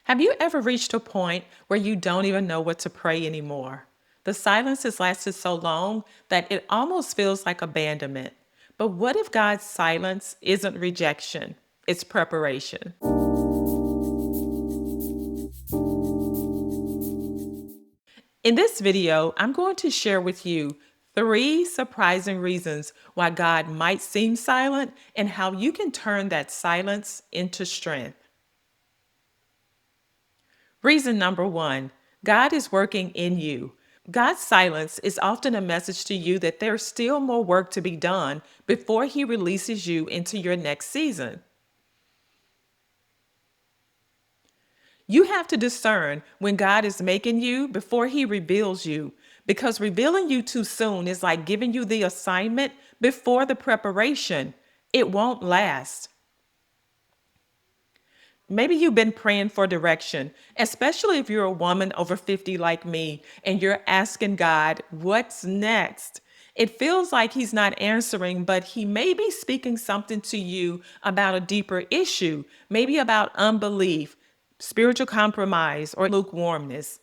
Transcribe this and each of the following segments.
Have you ever reached a point where you don't even know what to pray anymore? The silence has lasted so long that it almost feels like abandonment. But what if God's silence isn't rejection? It's preparation. In this video, I'm going to share with you 3 surprising reasons why God might seem silent and how you can turn that silence into strength. Reason number 1, God is working in you. God's silence is often a message to you that there's still more work to be done before He releases you into your next season. You have to discern when God is making you before He reveals you, because revealing you too soon is like giving you the assignment before the preparation. It won't last. Maybe you've been praying for direction, especially if you're a woman over 50 like me and you're asking God, what's next? It feels like He's not answering, but He may be speaking something to you about a deeper issue, maybe about unbelief, spiritual compromise, or lukewarmness.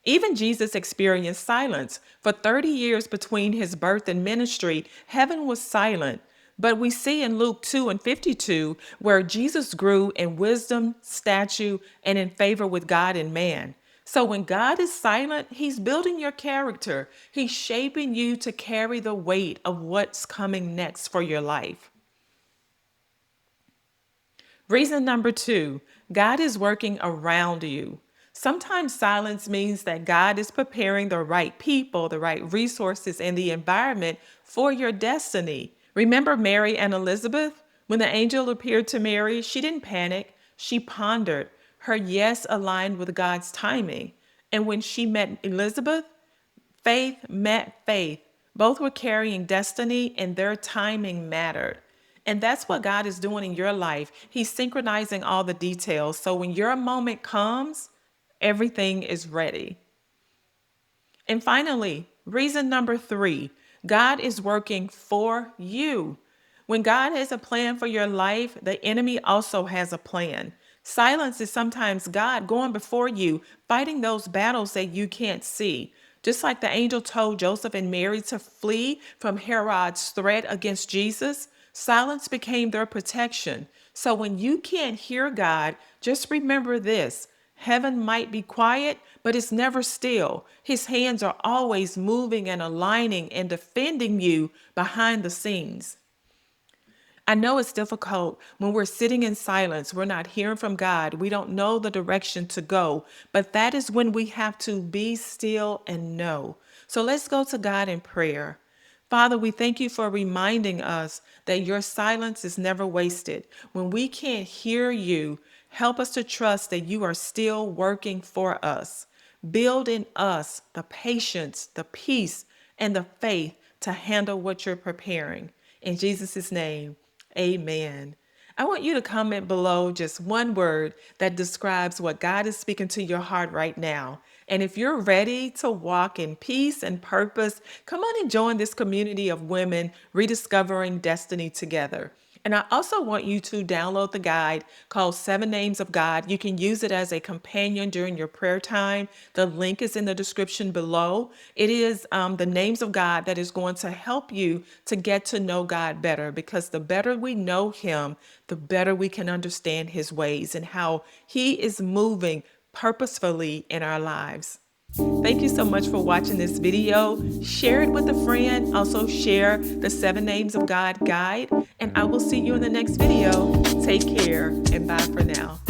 Even Jesus experienced silence. For 30 years between His birth and ministry, heaven was silent. But we see in Luke 2:52 where Jesus grew in wisdom, stature, and in favor with God and man. So when God is silent, He's building your character. He's shaping you to carry the weight of what's coming next for your life. Reason number 2, God is working around you. Sometimes silence means that God is preparing the right people, the right resources, and the environment for your destiny. Remember Mary and Elizabeth? When the angel appeared to Mary, she didn't panic. She pondered. Her yes aligned with God's timing. And when she met Elizabeth, faith met faith. Both were carrying destiny, and their timing mattered. And that's what God is doing in your life. He's synchronizing all the details. So when your moment comes, everything is ready. And finally, reason number 3, God is working for you. When God has a plan for your life, the enemy also has a plan. Silence is sometimes God going before you, fighting those battles that you can't see. Just like the angel told Joseph and Mary to flee from Herod's threat against Jesus, silence became their protection. So when you can't hear God, just remember this. Heaven might be quiet, but it's never still. His hands are always moving and aligning and defending you behind the scenes. I know it's difficult when we're sitting in silence, we're not hearing from God, we don't know the direction to go, but that is when we have to be still and know. So let's go to God in prayer. Father, we thank you for reminding us that your silence is never wasted. When we can't hear you, help us to trust that you are still working for us. Build in us the patience, the peace, and the faith to handle what you're preparing. In Jesus' name, amen. I want you to comment below just one word that describes what God is speaking to your heart right now. And if you're ready to walk in peace and purpose, come on and join this community of women rediscovering destiny together. And I also want you to download the guide called 7 Names of God. You can use it as a companion during your prayer time. The link is in the description below. It is the names of God that is going to help you to get to know God better, because the better we know Him, the better we can understand His ways and how He is moving purposefully in our lives. Thank you so much for watching this video. Share it with a friend. Also share the 7 Names of God guide. And I will see you in the next video. Take care and bye for now.